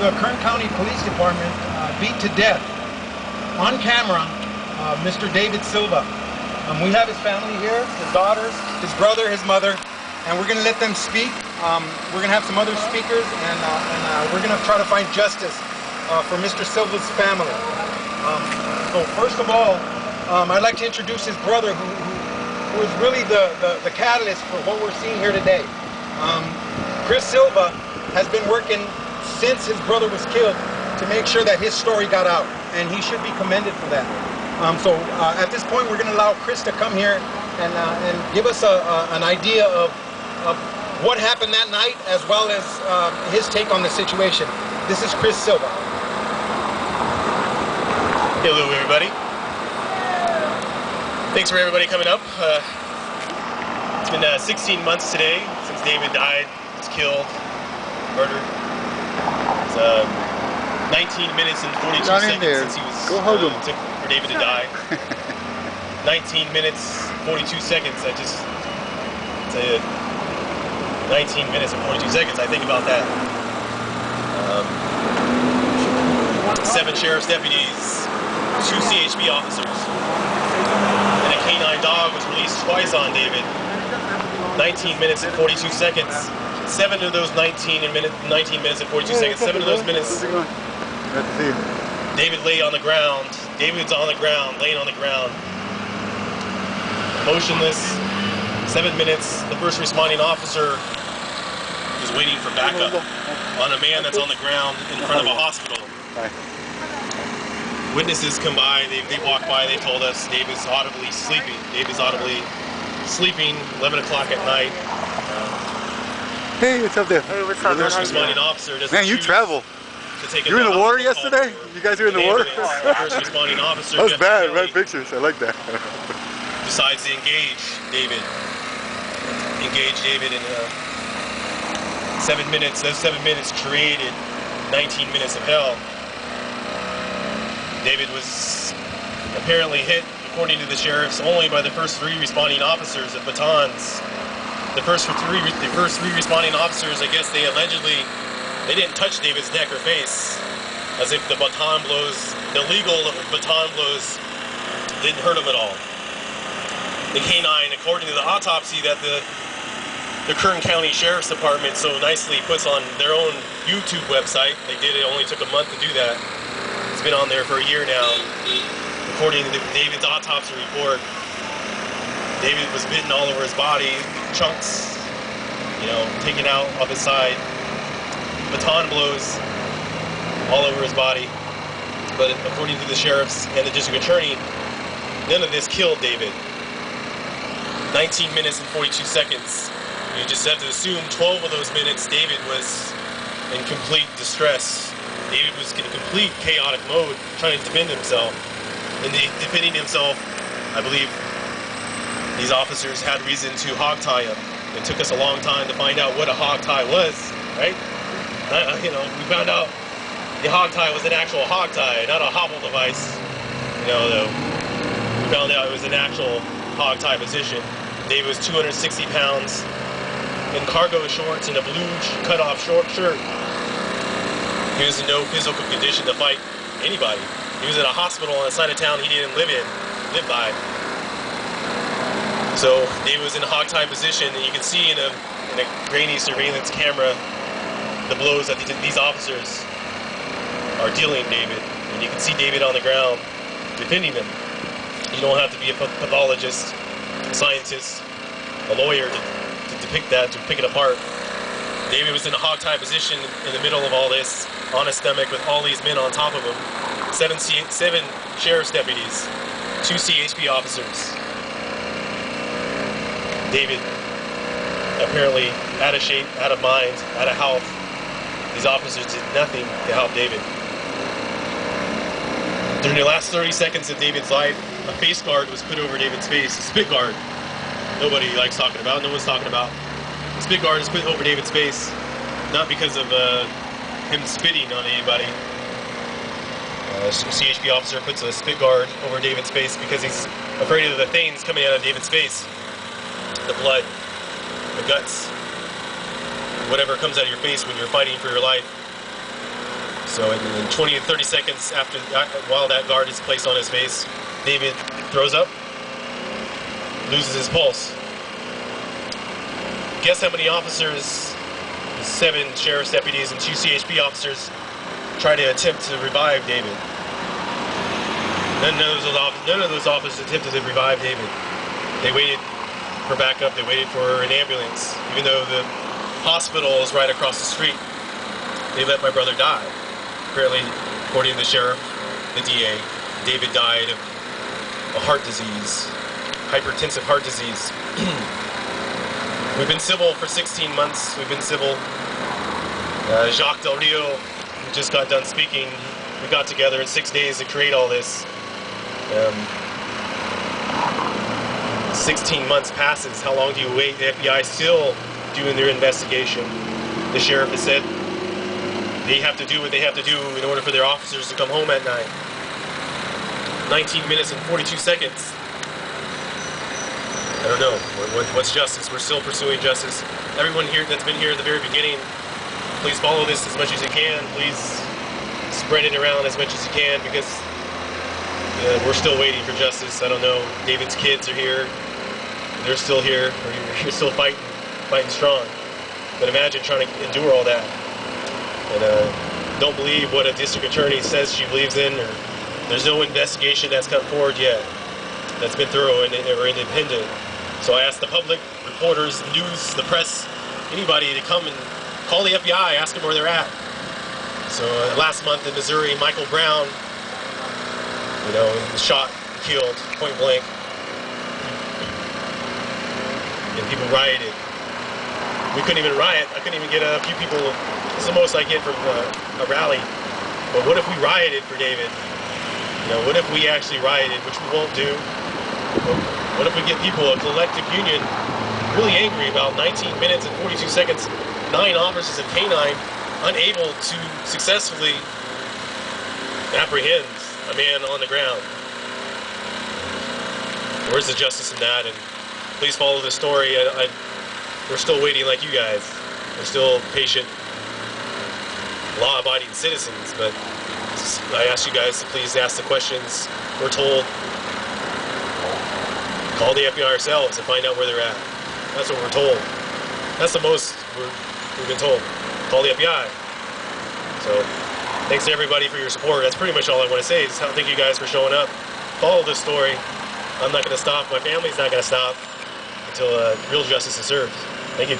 the Kern County Police Department beat to death on camera Mr. David Silva. We have his family here, his daughters, his brother, his mother, and we're going to let them speak. We're going to have some other speakers, and we're going to try to find justice for Mr. Silva's family. So first of all, I'd like to introduce his brother, who is really the catalyst for what we're seeing here today. Chris Silva has been working since his brother was killed to make sure that his story got out, and he should be commended for that. So at this point, we're going to allow Chris to come here and give us an idea of what happened that night, as well as his take on the situation. This is Chris Silva. Hello, everybody. Thanks for everybody coming up. It's been 16 months today since David died, was killed, murdered. It's 19 minutes and 42 seconds since he was took for David to die. 19 minutes, 42 seconds. I just say 19 minutes and 42 seconds. I think about that. 7 sheriff's deputies, 2 CHP officers, and a canine dog was released twice on David. 19 minutes and 42 seconds. 7 of those 19 minutes and 42 seconds. 7 of those minutes. David lay on the ground. David's on the ground, laying on the ground, motionless. 7 minutes. The first responding officer was waiting for backup on a man that's on the ground in front of a hospital. Witnesses come by, they walk by, they told us David's audibly sleeping. David's audibly sleeping, 11 o'clock at night. Hey, what's up there? Hey, what's up? The first responding officer doesn't Man, you travel. You were in the water yesterday? You guys were in the water? The first responding officer. That was bad, right? Pictures, I like that. Decides to engage David. Engage David in 7 minutes. Those 7 minutes created 19 minutes of hell. David was apparently hit, according to the sheriffs, only by the first 3 responding officers at batons. The first three responding officers, I guess they didn't touch David's neck or face, as if the baton blows, the legal baton blows, didn't hurt him at all. The canine, according to the autopsy that the Kern County Sheriff's Department so nicely puts on their own YouTube website, it only took a month to do that. It's been on there for a year now. According to David's autopsy report, David was bitten all over his body, chunks, taken out of his side, baton blows all over his body. But according to the sheriffs and the district attorney, none of this killed David. 19 minutes and 42 seconds. You just have to assume 12 of those minutes David was in complete distress. David was in complete chaotic mode, trying to defend himself. And defending himself, I believe these officers had reason to hogtie him. It took us a long time to find out what a hogtie was, right? We found out the hogtie was an actual hogtie, not a hobble device. We found out it was an actual hogtie position. David was 260 pounds in cargo shorts and a blue cut-off short shirt. He was in no physical condition to fight anybody. He was in a hospital on the side of town he didn't live by. So David was in a hogtie position, and you can see in a grainy surveillance camera the blows that these officers are dealing David. And you can see David on the ground defending him. You don't have to be a pathologist, a scientist, a lawyer to depict that, to pick it apart. David was in a hogtie position in the middle of all this, on his stomach with all these men on top of him. 7 sheriff's deputies, 2 CHP officers. David, apparently out of shape, out of mind, out of health. These officers did nothing to help David. During the last 30 seconds of David's life, a face guard was put over David's face, a spit guard. Nobody likes talking about, no one's talking about. A spit guard is put over David's face, not because of him spitting on anybody. A CHP officer puts a spit guard over David's face because he's afraid of the things coming out of David's face. The blood, the guts. whatever comes out of your face when you're fighting for your life. So in 20 to 30 seconds after, while that guard is placed on his face, David throws up, loses his pulse. Guess how many officers, 7 sheriff's deputies and 2 CHP officers, try to attempt to revive David. None of those officers attempted to revive David. They waited for backup, they waited for an ambulance. Even though the hospital is right across the street, they let my brother die. Apparently, according to the sheriff, the DA, David died of a heart disease, hypertensive heart disease. We've been civil for 16 months. We've been civil. Jacques Del Rio, who just got done speaking, we got together in 6 days to create all this. 16 months passes. How long do you wait? The FBI is still doing their investigation. The sheriff has said they have to do what they have to do in order for their officers to come home at night. 19 minutes and 42 seconds. I don't know. What's justice? We're still pursuing justice. Everyone here that's been here at the very beginning, please follow this as much as you can. Please spread it around as much as you can, because we're still waiting for justice. I don't know. David's kids are here. They're still here. You're still fighting strong. But imagine trying to endure all that. And don't believe what a district attorney says she believes in. Or there's no investigation that's come forward yet that's been thorough or independent. So I asked the public, reporters, news, the press, anybody to come and call the FBI, ask them where they're at. So last month in Missouri, Michael Brown, shot, killed, point blank. And people rioted. We couldn't even riot. I couldn't even get a few people. It's the most I get from a rally. But what if we rioted for David? What if we actually rioted, which we won't do? What if we get people, a collective union, really angry about 19 minutes and 42 seconds, 9 officers and canine unable to successfully apprehend a man on the ground? Where's the justice in that? And please follow the story. We're still waiting like you guys. We're still patient, law-abiding citizens, but I ask you guys to please ask the questions. We're told, call the FBI ourselves and find out where they're at. That's what we're told. That's the most we've been told. Call the FBI. So, thanks to everybody for your support. That's pretty much all I want to say. Is thank you guys for showing up. Follow this story. I'm not going to stop. My family's not going to stop until real justice is served. Thank you.